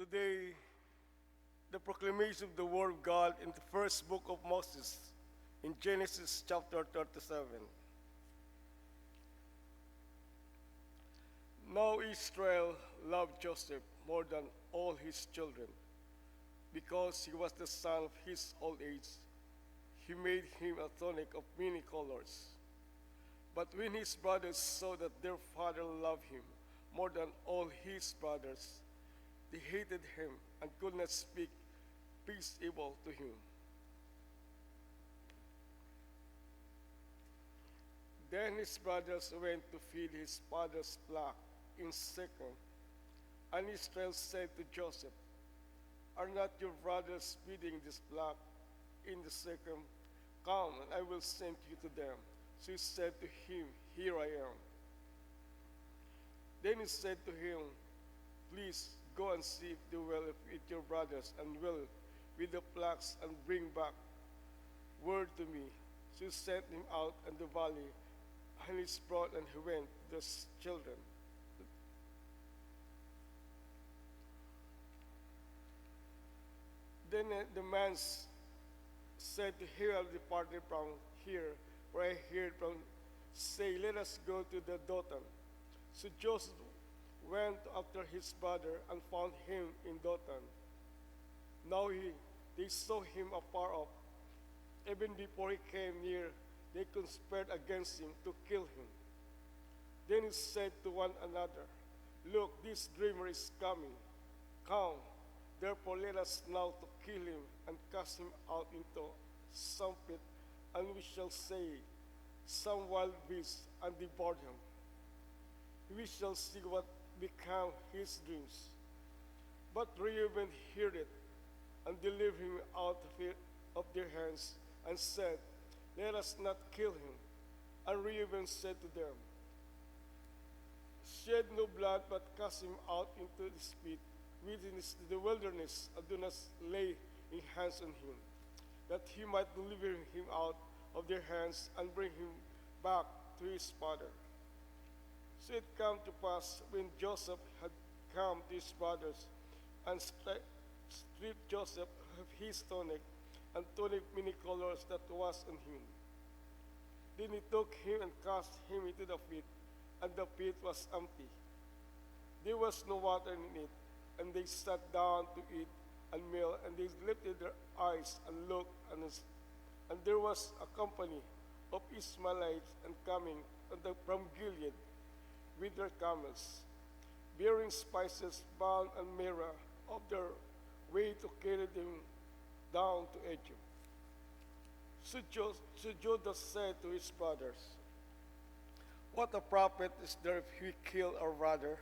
Today, the proclamation of the Word of God in the first book of Moses, in Genesis chapter 37. Now Israel loved Joseph more than all his children, because he was the son of his old age. He made him a tunic of many colors. But when his brothers saw that their father loved him more than all his brothers, they hated him and could not speak peaceable to him. Then his brothers went to feed his father's flock in Shechem. And Israel said to Joseph, "Are not your brothers feeding this flock in the Shechem? Come, and I will send you to them." So he said to him, "Here I am." Then he said to him, "Please go and see if they will eat your brothers and will with the flocks and bring back word to me." So he sent him out in the valley, and he brought and he went to the children. Then the man said to him, "I have departed from here, where I heard from, say, let us go to the Dothan." So Joseph went after his brother and found him in Dothan. Now they saw him afar off. Even before he came near, they conspired against him to kill him. Then he said to one another, "Look, this dreamer is coming. Come, therefore let us now to kill him and cast him out into some pit, and we shall say, some wild beast, and devour him. We shall see what become his dreams." But Reuben heard it, and delivered him out of their hands, and said, "Let us not kill him." And Reuben said to them, "Shed no blood, but cast him out into the pit within the wilderness, and do not lay in hands on him, that he might deliver him out of their hands and bring him back to his father." So it came to pass, when Joseph had come to his brothers and stripped Joseph of his tunic and tunic many colors that was on him, then he took him and cast him into the pit, and the pit was empty. There was no water in it, and they sat down to eat and meal, and they lifted their eyes and looked, and there was a company of Ishmaelites and coming from Gilead with their camels, bearing spices, balm, and myrrh of their way to carry them down to Egypt. So Judah said to his brothers, "What a profit is there if we kill our brother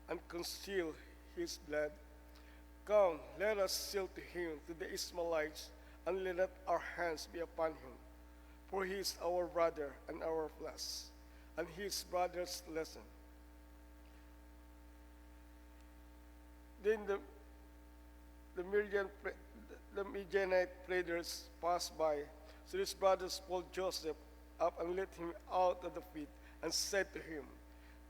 and conceal his blood? Come, let us sail to him, to the Ishmaelites, and let not our hands be upon him. For he is our brother and our flesh, and his brother's lesson." Then the Midianite traders passed by. So his brothers pulled Joseph up and let him out of the pit, and said to him,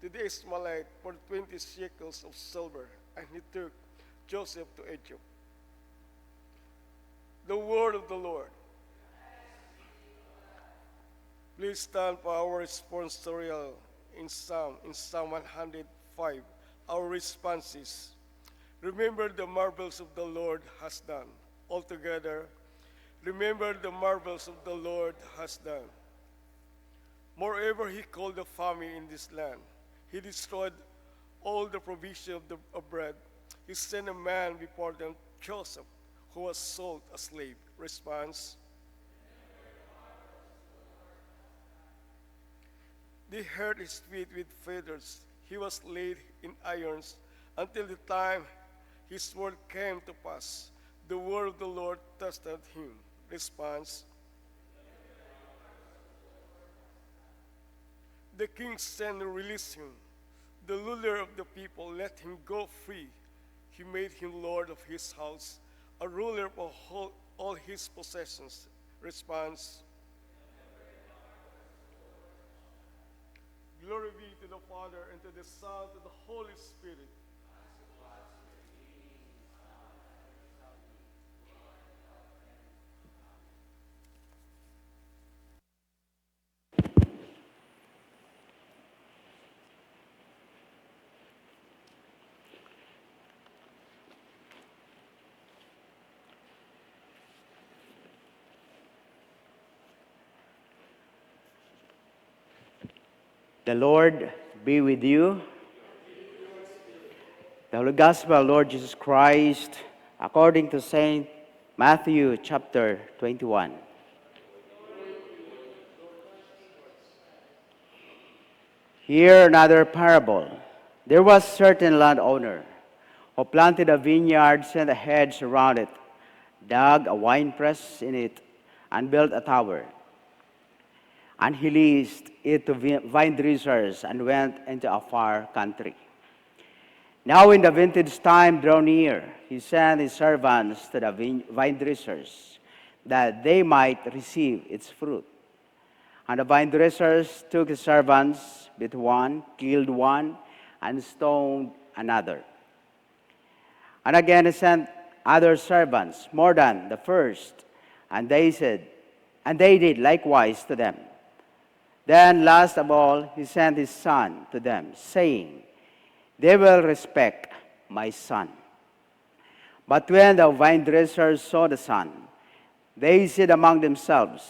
"To the Ishmaelite for 20 shekels of silver." And he took Joseph to Egypt. The word of the Lord. Please stand for our responsorial in Psalm 105. Our response is, "Remember the marvels of the Lord has done." Altogether, remember the marvels of the Lord has done. Moreover, he called a famine in this land. He destroyed all the provision of bread. He sent a man before them, Joseph, who was sold a slave. Response: they hurt his feet with fetters. He was laid in irons until the time his word came to pass. The word of the Lord tested him. Response: the king sent and released him. The ruler of the people let him go free. He made him lord of his house, a ruler of all his possessions. Response: glory be to the Father, and to the Son, and to the Holy Spirit. The Lord be with you. The Holy Gospel of Lord Jesus Christ, according to Saint Matthew chapter 21. Here another parable. There was a certain landowner who planted a vineyard, set a hedge around it, dug a winepress in it, and built a tower. And he leased it to vine dressers and went into a far country. Now in the vintage time drew near, he sent his servants to the vine dressers, that they might receive its fruit. And the vine dressers took his servants, beat one, killed one, and stoned another. And again he sent other servants, more than the first, and they did likewise to them. Then last of all he sent his son to them, saying, They will respect my son. But when the vine dressers saw the son, they said among themselves,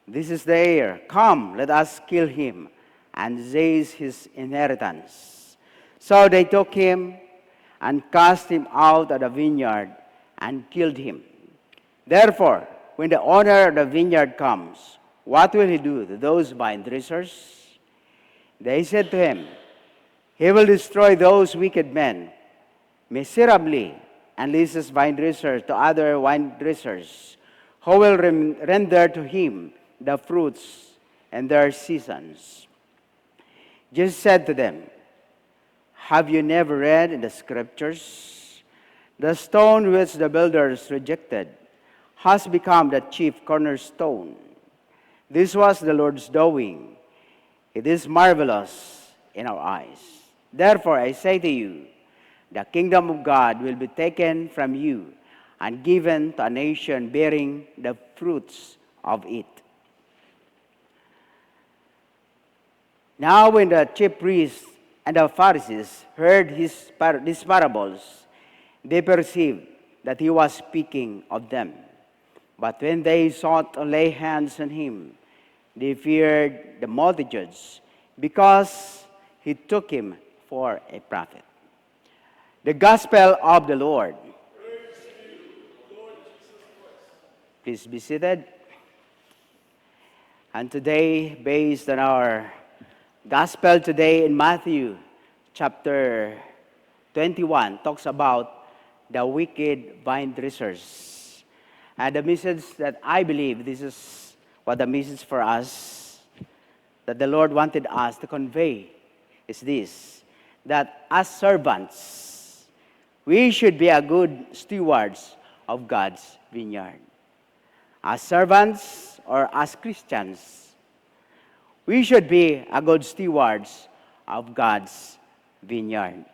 This is the heir. Come, let us kill him, and seize his inheritance. So they took him and cast him out of the vineyard and killed him. Therefore, when the owner of the vineyard comes, what will he do to those vine dressers? They said to him, He will destroy those wicked men miserably, and leases vine dressers to other vine dressers, who will render to him the fruits in their seasons. Jesus said to them, Have you never read in the scriptures, the stone which the builders rejected has become the chief cornerstone. This was the Lord's doing. It is marvelous in our eyes. Therefore, I say to you, the kingdom of God will be taken from you and given to a nation bearing the fruits of it. Now when the chief priests and the Pharisees heard these parables, they perceived that he was speaking of them. But when they sought to lay hands on him, they feared the multitudes, because he took him for a prophet. The Gospel of the Lord. Praise to you, Lord Jesus Christ. Please be seated. And today, based on our Gospel today in Matthew chapter 21, talks about the wicked vine dressers. And the message that I believe, this is what the message for us, that the Lord wanted us to convey, is this, that as servants, we should be a good stewards of God's vineyard. As servants or as Christians, we should be a good stewards of God's vineyard.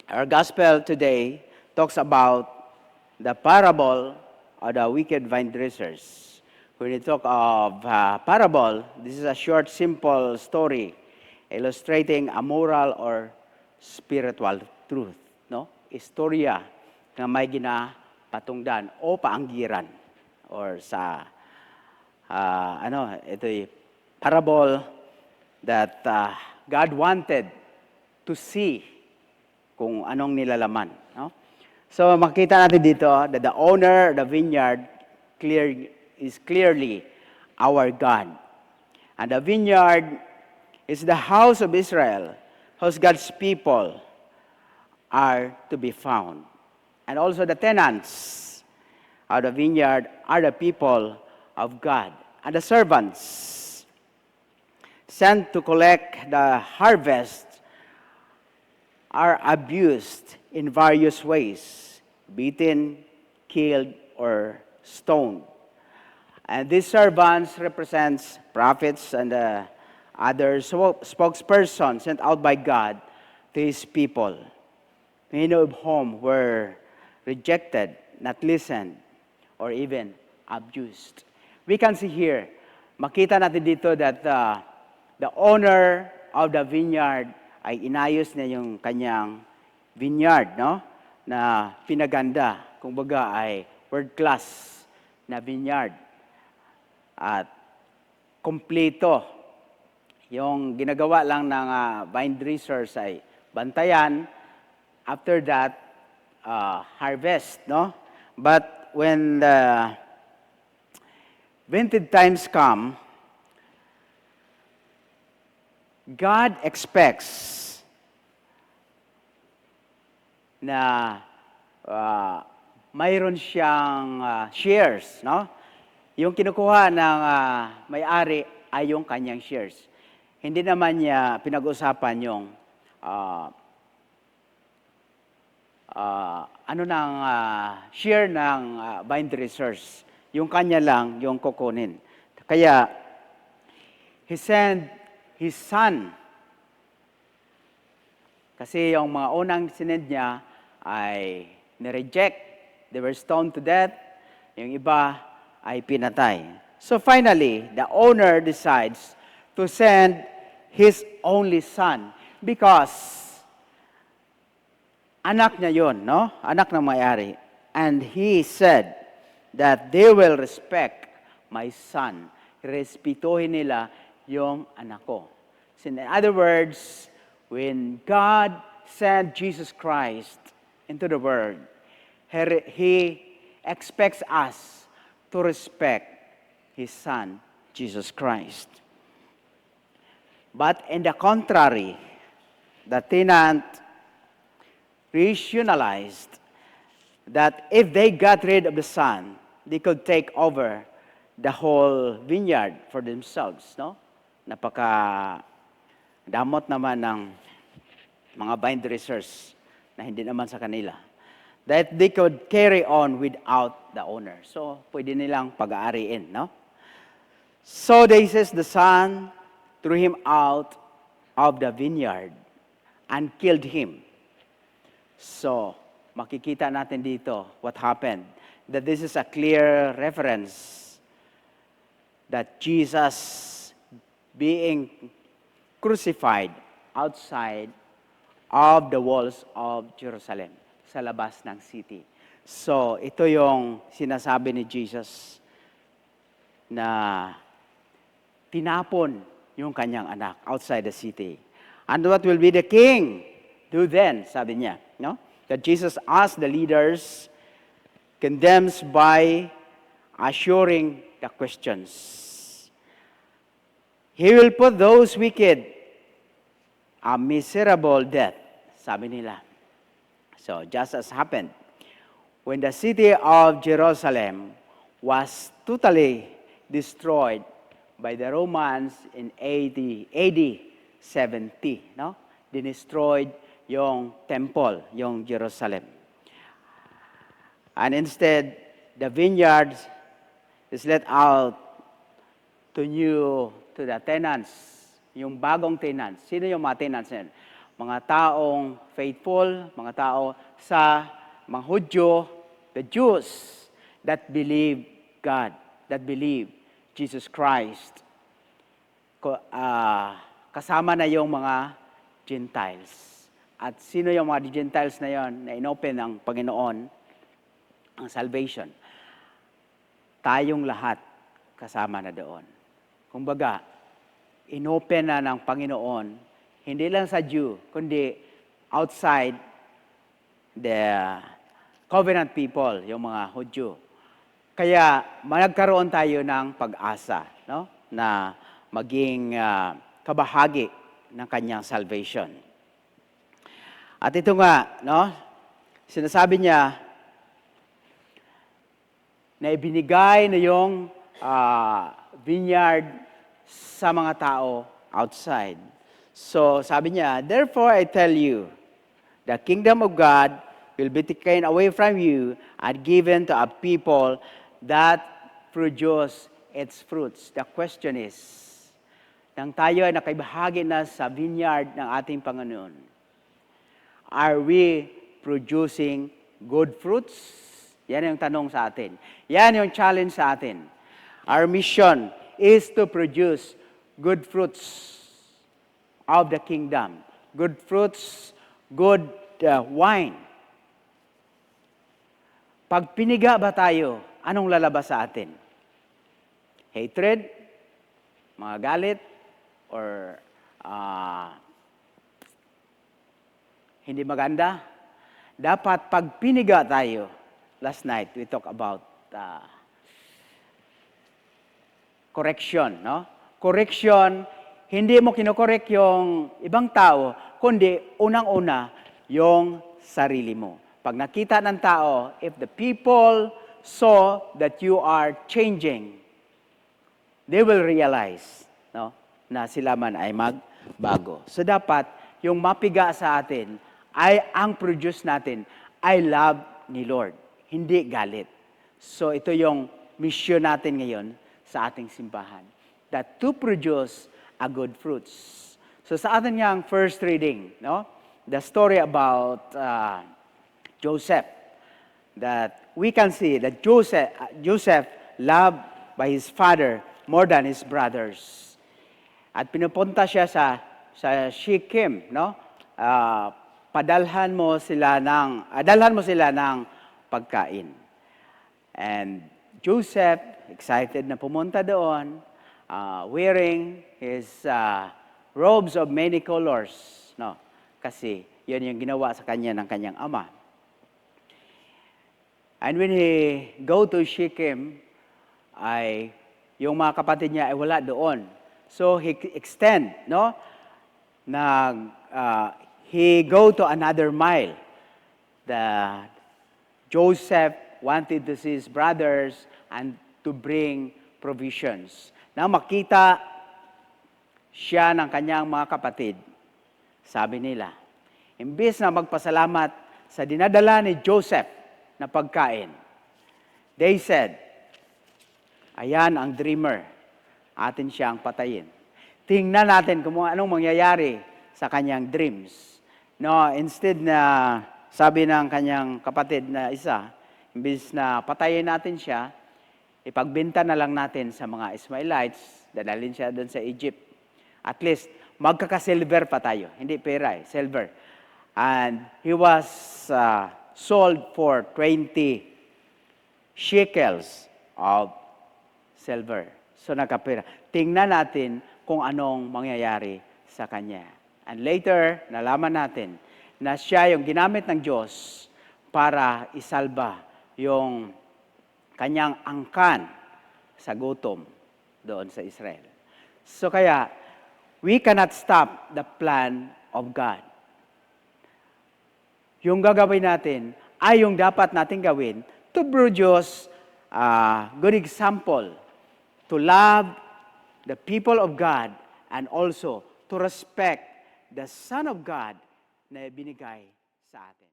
Our gospel today talks about the parable of the wicked vine dressers. When we talk of parable, this is a short, simple story illustrating a moral or spiritual truth. No? Istorya na may ginapatungdan o paanggiran. Or sa, ito'y parable that God wanted to see kung anong nilalaman. No? So makita natin dito that the owner of the vineyard is clearly our God. And the vineyard is the house of Israel, whose God's people are to be found. And also the tenants of the vineyard are the people of God. And the servants sent to collect the harvest are abused in various ways, beaten, killed, or stoned. And these servants represents prophets and other spokespersons sent out by God to His people, many of whom were rejected, not listened, or even abused. We can see here, makita natin dito that the owner of the vineyard ay inayos na yung kanyang vineyard, no? Na pinaganda, kumbaga ay world class na vineyard. At kompleto Yung ginagawa lang ng vine dressers ay bantayan, after that, harvest, no? But when the vintage times come, God expects na mayroon siyang shares, no? Yung kinukuha ng may-ari ay yung kanyang shares. Hindi naman niya pinag-usapan yung share ng vine dressers. Yung kanya lang yung kukunin. Kaya, He sent His Son. Kasi yung mga unang sinend niya ay nireject. They were stoned to death. Yung iba ay pinatay. So finally, the owner decides to send his only son because anak niya yun, no? Anak ng may-ari. And he said that they will respect my son. Respetuhin nila yung anak ko. So in other words, when God sent Jesus Christ into the world, He expects us to respect His Son, Jesus Christ. But in the contrary, the tenant rationalized that if they got rid of the son, they could take over the whole vineyard for themselves, no? Damot naman ng mga vine dressers na hindi naman sa kanila. That they could carry on without the owner. So, pwede nilang pag-aariin, no? So, they says the son threw him out of the vineyard and killed him. So, makikita natin dito what happened. That this is a clear reference that Jesus being crucified outside of the walls of Jerusalem, sa labas ng city. So, ito yung sinasabi ni Jesus na tinapon yung kanyang anak outside the city. And what will be the king do then? Sabi niya, no? That Jesus asked the leaders, condemns by assuring the questions. He will put those wicked a miserable death, sabi nila. So, just as happened, when the city of Jerusalem was totally destroyed by the Romans in AD 70, no? Destroyed yung temple, yung Jerusalem. And instead, the vineyards is let out to the tenants, yung bagong tenants. Sino yung mga tenants yan? Mga taong faithful, mga tao sa mga Hudyo, the Jews that believe God, that believe Jesus Christ. Kasama na yung mga Gentiles. At sino yung mga Gentiles na yon na inopen ng Panginoon ang salvation? Tayong lahat kasama na doon. Kumbaga, inopen na ng Panginoon, hindi lang sa Jew, kundi outside the covenant people, yung mga Hudyo. Kaya nagkaroon tayo ng pag-asa, no? Na maging kabahagi ng kanyang salvation. At ito nga, no? Sinasabi niya na ibinigay na yung vineyard sa mga tao outside. So, sabi niya, therefore I tell you, the kingdom of God will be taken away from you and given to a people that produce its fruits. The question is, nang tayo ay nakibahagi na sa vineyard ng ating Panginoon, are we producing good fruits? Yan yung tanong sa atin. Yan yung challenge sa atin. Our mission is to produce good fruits of the kingdom. Good fruits, good wine. Pag piniga ba tayo, anong lalabas sa atin? Hatred, mga galit, or hindi maganda. Dapat pag piniga tayo, last night we talk about correction, no? Correction, hindi mo kinokorek yung ibang tao, kundi unang-una yung sarili mo. Pag nakita ng tao, if the people saw that you are changing, they will realize, no, na sila man ay magbago. So dapat yung mapiga sa atin ay ang produce natin ay love ni Lord, hindi galit. So ito yung mission natin ngayon sa ating simbahan, that to produce a good fruits. So sa atin yang first reading, no, the story about Joseph, that we can see that Joseph loved by his father more than his brothers. At pinupunta siya sa Shechem, no? Dalhan mo sila ng pagkain. And Joseph, excited na pumunta doon, wearing his robes of many colors, no? Kasi yun yung ginawa sa kanya ng kanyang ama. And when he go to Shechem, yung mga kapatid niya ay wala doon. So he extend, no? He go to another mile. Joseph wanted to see his brothers and to bring provisions. Na makita siya ng kanyang mga kapatid, sabi nila, imbes na magpasalamat sa dinadala ni Joseph na pagkain, they said, ayan ang dreamer, atin siyang patayin. Tingnan natin kung anong mangyayari sa kanyang dreams. No, instead na sabi ng kanyang kapatid na isa, imbes na patayin natin siya, ipagbenta na lang natin sa mga Ismailites, dadalhin siya doon sa Egypt. At least, magkaka-silver pa tayo. Hindi pera silver. And he was sold for 20 shekels of silver. So nakapera. Tingnan natin kung anong mangyayari sa kanya. And later, nalaman natin na siya yung ginamit ng Diyos para isalba yung kanyang angkan sa gutom doon sa Israel. So kaya, we cannot stop the plan of God. Yung gagawin natin ay yung dapat natin gawin to produce a good example, to love the people of God, and also to respect the Son of God na binigay sa atin.